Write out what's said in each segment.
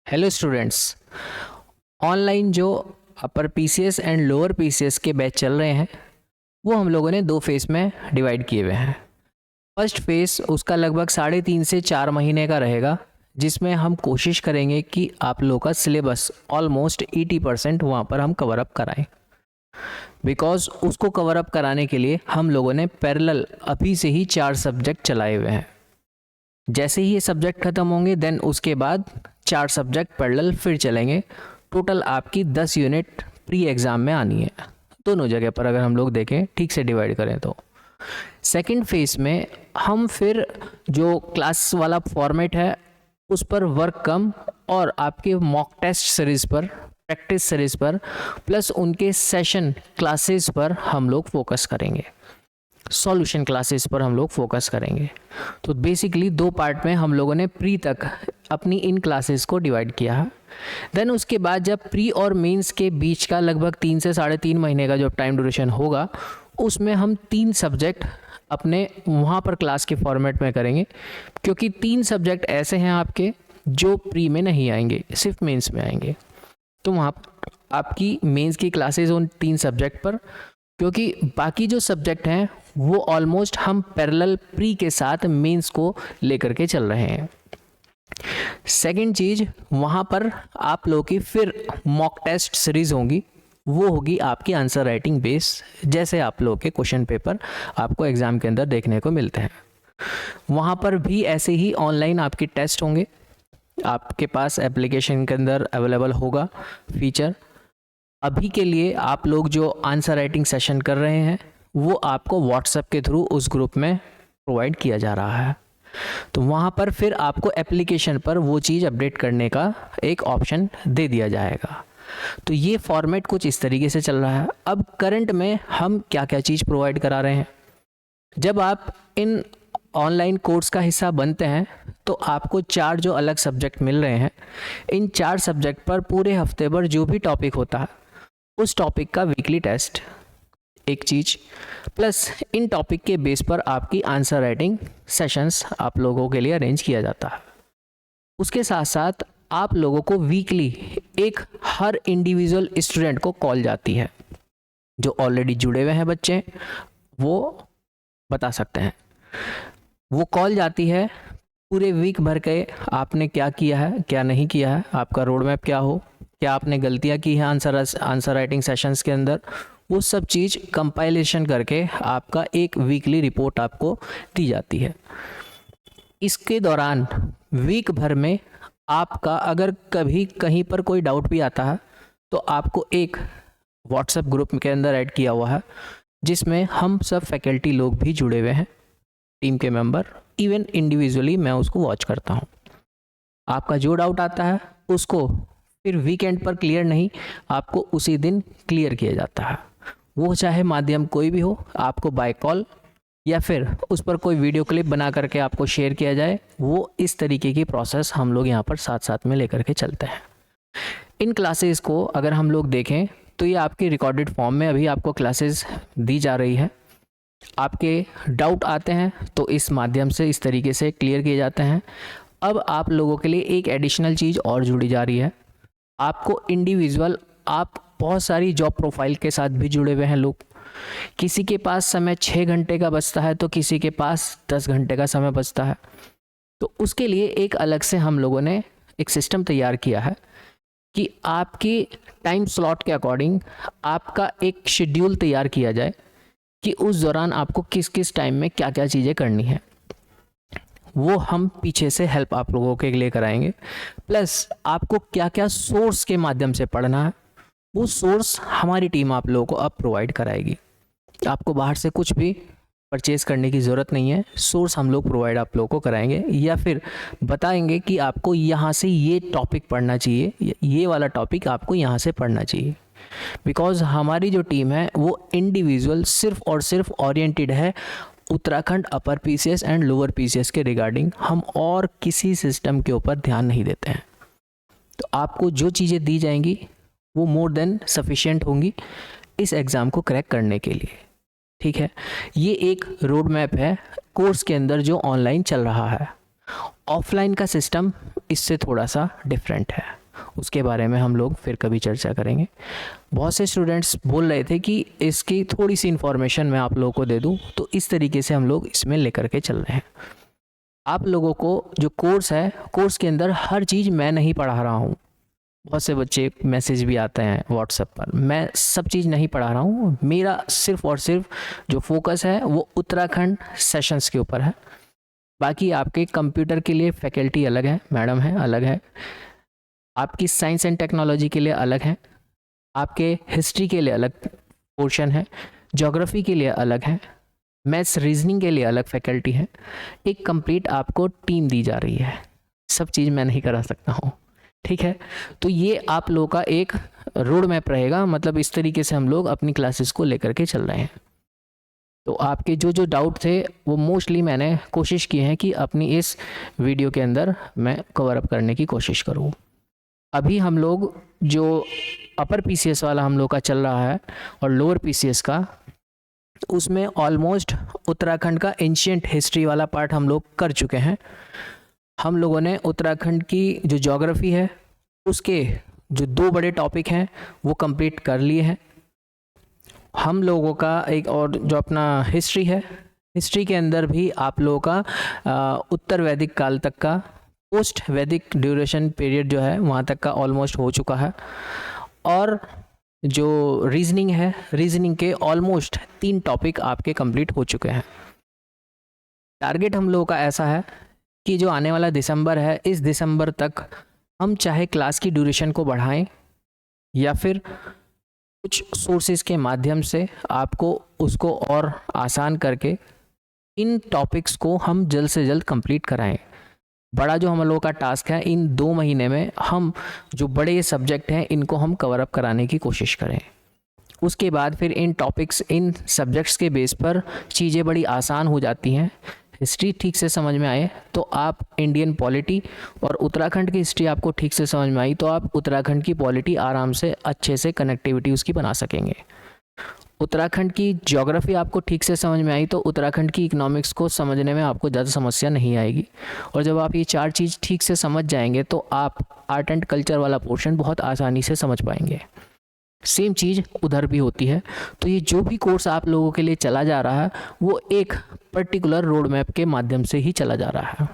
Hello students. Online जो upper PCS and lower PCS के batch चल रहे हैं वो हम लोगों ने दो फेज़ में डिवाइड किए हुए हैं। फर्स्ट फेज़ उसका लगभग 3.5 से 4 महीने का रहेगा, जिसमें हम कोशिश करेंगे कि आप लोगों का सिलेबस ऑलमोस्ट 80% वहाँ पर हम कवर अप कराएं। बिकॉज उसको कवर अप कराने के लिए हम लोगों ने पैरेलल अभी से ही 4 सब्जेक्ट चलाए हुए हैं। जैसे ही ये सब्जेक्ट ख़त्म होंगे देन उसके बाद 4 सब्जेक्ट पैरेलल फिर चलेंगे। टोटल आपकी 10 यूनिट प्री एग्ज़ाम में आनी है, दोनों जगह पर अगर हम लोग देखें ठीक से डिवाइड करें तो। सेकंड फेज़ में हम फिर जो क्लास वाला फॉर्मेट है उस पर वर्क कम और आपके मॉक टेस्ट सीरीज़ पर, प्रैक्टिस सीरीज़ पर, प्लस उनके सेशन क्लासेस पर हम लोग फोकस करेंगे, सॉल्यूशन क्लासेस पर हम लोग फोकस करेंगे। तो बेसिकली 2 पार्ट में हम लोगों ने प्री तक अपनी इन क्लासेस को डिवाइड किया है। देन उसके बाद जब प्री और मेंस के बीच का लगभग 3 से 3.5 महीने का जो टाइम ड्यूरेशन होगा उसमें हम 3 सब्जेक्ट अपने वहाँ पर क्लास के फॉर्मेट में करेंगे, क्योंकि 3 सब्जेक्ट ऐसे हैं आपके जो प्री में नहीं आएंगे, सिर्फ मेंस में आएंगे। तो वहाँ आपकी मेंस की क्लासेस उन 3 सब्जेक्ट पर, क्योंकि बाकी जो सब्जेक्ट हैं वो ऑलमोस्ट हम पैरेलल प्री के साथ मेंस को लेकर के चल रहे हैं। सेकंड चीज़, वहाँ पर आप लोगों की फिर मॉक टेस्ट सीरीज़ होंगी, वो होगी आपकी आंसर राइटिंग बेस, जैसे आप लोगों के क्वेश्चन पेपर आपको एग्ज़ाम के अंदर देखने को मिलते हैं। वहाँ पर भी ऐसे ही ऑनलाइन आपके टेस्ट होंगे, आपके पास एप्लीकेशन के अंदर अवेलेबल होगा फीचर। अभी के लिए आप लोग जो आंसर राइटिंग सेशन कर रहे हैं वो आपको व्हाट्सएप के थ्रू उस ग्रुप में प्रोवाइड किया जा रहा है, तो वहाँ पर फिर आपको एप्लीकेशन पर वो चीज़ अपडेट करने का एक ऑप्शन दे दिया जाएगा। तो ये फॉर्मेट कुछ इस तरीके से चल रहा है। अब करंट में हम क्या क्या चीज़ प्रोवाइड करा रहे हैं, जब आप इन ऑनलाइन कोर्स का हिस्सा बनते हैं तो आपको 4 जो अलग सब्जेक्ट मिल रहे हैं, इन 4 सब्जेक्ट पर पूरे हफ्ते भर जो भी टॉपिक होता है उस टॉपिक का वीकली टेस्ट एक चीज़, प्लस इन टॉपिक के बेस पर आपकी आंसर राइटिंग सेशंस आप लोगों के लिए अरेंज किया जाता है। उसके साथ साथ आप लोगों को वीकली एक हर इंडिविजुअल स्टूडेंट को कॉल जाती है, जो ऑलरेडी जुड़े हुए हैं बच्चे वो बता सकते हैं। वो कॉल जाती है पूरे वीक भर के आपने क्या किया है, क्या नहीं किया है, आपका रोड मैप क्या हो, क्या आपने गलतियां की हैं आंसर राइटिंग सेशंस के अंदर, वो सब चीज़ कंपाइलेशन करके आपका एक वीकली रिपोर्ट आपको दी जाती है। इसके दौरान वीक भर में आपका अगर कभी कहीं पर कोई डाउट भी आता है तो आपको एक व्हाट्सएप ग्रुप के अंदर ऐड किया हुआ है, जिसमें हम सब फैकल्टी लोग भी जुड़े हुए हैं, टीम के मेंबर, इवन इंडिविजुअली मैं उसको वॉच करता हूँ। आपका जो डाउट आता है उसको फिर वीकेंड पर क्लियर नहीं, आपको उसी दिन क्लियर किया जाता है। वो चाहे माध्यम कोई भी हो, आपको बाय कॉल या फिर उस पर कोई वीडियो क्लिप बना करके आपको शेयर किया जाए, वो इस तरीके की प्रोसेस हम लोग यहाँ पर साथ साथ में लेकर के चलते हैं। इन क्लासेस को अगर हम लोग देखें तो ये आपकी रिकॉर्डेड फॉर्म में अभी आपको क्लासेस दी जा रही है। आपके डाउट आते हैं तो इस माध्यम से इस तरीके से क्लियर किए जाते हैं। अब आप लोगों के लिए एक एडिशनल चीज़ और जुड़ी जा रही है, आपको इंडिविजुअल, आप बहुत सारी जॉब प्रोफाइल के साथ भी जुड़े हुए हैं लोग, किसी के पास समय 6 घंटे का बचता है तो किसी के पास 10 घंटे का समय बचता है। तो उसके लिए एक अलग से हम लोगों ने एक सिस्टम तैयार किया है कि आपकी टाइम स्लॉट के अकॉर्डिंग आपका एक शेड्यूल तैयार किया जाए कि उस दौरान आपको किस किस टाइम में क्या क्या चीज़ें करनी है। वो हम पीछे से हेल्प आप लोगों के लिए कराएंगे, प्लस आपको क्या क्या सोर्स के माध्यम से पढ़ना है वो सोर्स हमारी टीम आप लोगों को अब प्रोवाइड कराएगी। आपको बाहर से कुछ भी परचेज़ करने की ज़रूरत नहीं है, सोर्स हम लोग प्रोवाइड आप लोगों को कराएंगे या फिर बताएंगे कि आपको यहाँ से ये टॉपिक पढ़ना चाहिए, ये वाला टॉपिक आपको यहाँ से पढ़ना चाहिए। बिकॉज हमारी जो टीम है वो इंडिविजुअल सिर्फ और सिर्फ ओरिएंटेड है Uttarakhand upper PCS and lower PCS के रिगार्डिंग, हम और किसी सिस्टम के ऊपर ध्यान नहीं देते हैं। तो आपको जो चीज़ें दी जाएंगी वो मोर देन सफिशिएंट होंगी इस एग्ज़ाम को क्रैक करने के लिए। ठीक है, ये एक रोड मैप है कोर्स के अंदर जो ऑनलाइन चल रहा है। ऑफलाइन का सिस्टम इससे थोड़ा सा डिफरेंट है, उसके बारे में हम लोग फिर कभी चर्चा करेंगे। बहुत से स्टूडेंट्स बोल रहे थे कि इसकी थोड़ी सी इन्फॉर्मेशन मैं आप लोगों को दे दूं, तो इस तरीके से हम लोग इसमें लेकर के चल रहे हैं। आप लोगों को जो कोर्स है, कोर्स के अंदर हर चीज़ मैं नहीं पढ़ा रहा हूँ। बहुत से बच्चे मैसेज भी आते हैं व्हाट्सएप पर, मैं सब चीज़ नहीं पढ़ा रहा हूँ। मेरा सिर्फ और सिर्फ जो फोकस है वो उत्तराखंड सेशंस के ऊपर है। बाकी आपके कंप्यूटर के लिए फैकल्टी अलग है, मैडम है अलग है, आपकी साइंस एंड टेक्नोलॉजी के लिए अलग है, आपके हिस्ट्री के लिए अलग पोर्शन है, ज्योग्राफी के लिए अलग है, मैथ्स रीजनिंग के लिए अलग फैकल्टी है। एक कंप्लीट आपको टीम दी जा रही है, सब चीज़ मैं नहीं करा सकता हूँ, ठीक है। तो ये आप लोगों का एक रोड मैप रहेगा, मतलब इस तरीके से हम लोग अपनी क्लासेस को लेकर के चल रहे हैं। तो आपके जो जो डाउट थे वो मोस्टली मैंने कोशिश की है कि अपनी इस वीडियो के अंदर मैं कवर अप करने की कोशिश करूँ। अभी हम लोग जो अपर पीसीएस वाला हम लोग का चल रहा है और लोअर पीसीएस का, उसमें ऑलमोस्ट उत्तराखंड का एंशिएंट हिस्ट्री वाला पार्ट हम लोग कर चुके हैं। हम लोगों ने उत्तराखंड की जो ज्योग्राफी है उसके जो 2 बड़े टॉपिक हैं वो कंप्लीट कर लिए हैं। हम लोगों का एक और जो अपना हिस्ट्री है, हिस्ट्री के अंदर भी आप लोगों का उत्तर वैदिक काल तक का, पोस्ट वैदिक ड्यूरेशन पीरियड जो है वहाँ तक का ऑलमोस्ट हो चुका है। और जो रीजनिंग है, रीजनिंग के ऑलमोस्ट 3 टॉपिक आपके कंप्लीट हो चुके हैं। टारगेट हम लोगों का ऐसा है कि जो आने वाला दिसंबर है, इस दिसंबर तक हम चाहे क्लास की ड्यूरेशन को बढ़ाएं या फिर कुछ सोर्सेज के माध्यम से आपको उसको और आसान करके इन टॉपिक्स को हम जल्द से जल्द कंप्लीट कराएं। बड़ा जो हम लोगों का टास्क है, इन 2 महीने में हम जो बड़े सब्जेक्ट हैं इनको हम कवर अप कराने की कोशिश करें। उसके बाद फिर इन टॉपिक्स, इन सब्जेक्ट्स के बेस पर चीज़ें बड़ी आसान हो जाती हैं। हिस्ट्री ठीक से समझ में आए तो आप इंडियन पॉलिटी, और उत्तराखंड की हिस्ट्री आपको ठीक से समझ में आई तो आप उत्तराखंड की पॉलिटी आराम से अच्छे से कनेक्टिविटी उसकी बना सकेंगे। उत्तराखंड की ज्योग्राफी आपको ठीक से समझ में आई तो उत्तराखंड की इकोनॉमिक्स को समझने में आपको ज़्यादा समस्या नहीं आएगी। और जब आप ये 4 चीज़ ठीक से समझ जाएंगे तो आप आर्ट एंड कल्चर वाला पोर्शन बहुत आसानी से समझ पाएंगे। सेम चीज़ उधर भी होती है। तो ये जो भी कोर्स आप लोगों के लिए चला जा रहा है वो एक पर्टिकुलर रोड मैप के माध्यम से ही चला जा रहा है,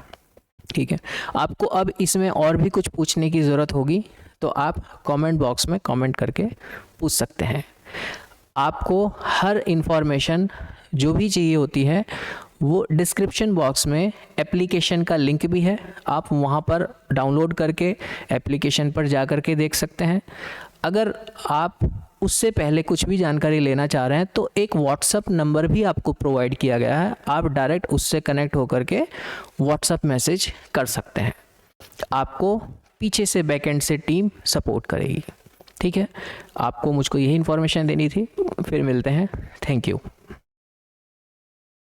ठीक है। आपको अब इसमें और भी कुछ पूछने की ज़रूरत होगी तो आप कमेंट बॉक्स में कमेंट करके पूछ सकते हैं। आपको हर इन्फॉर्मेशन जो भी चाहिए होती है वो डिस्क्रिप्शन बॉक्स में एप्लीकेशन का लिंक भी है, आप वहाँ पर डाउनलोड करके एप्लीकेशन पर जा कर के देख सकते हैं। अगर आप उससे पहले कुछ भी जानकारी लेना चाह रहे हैं तो एक व्हाट्सअप नंबर भी आपको प्रोवाइड किया गया है, आप डायरेक्ट उससे कनेक्ट होकर के व्हाट्सअप मैसेज कर सकते हैं। आपको पीछे से बैकएंड से टीम सपोर्ट करेगी, ठीक है। आपको मुझको यही इन्फॉर्मेशन देनी थी, फिर मिलते हैं। Thank you.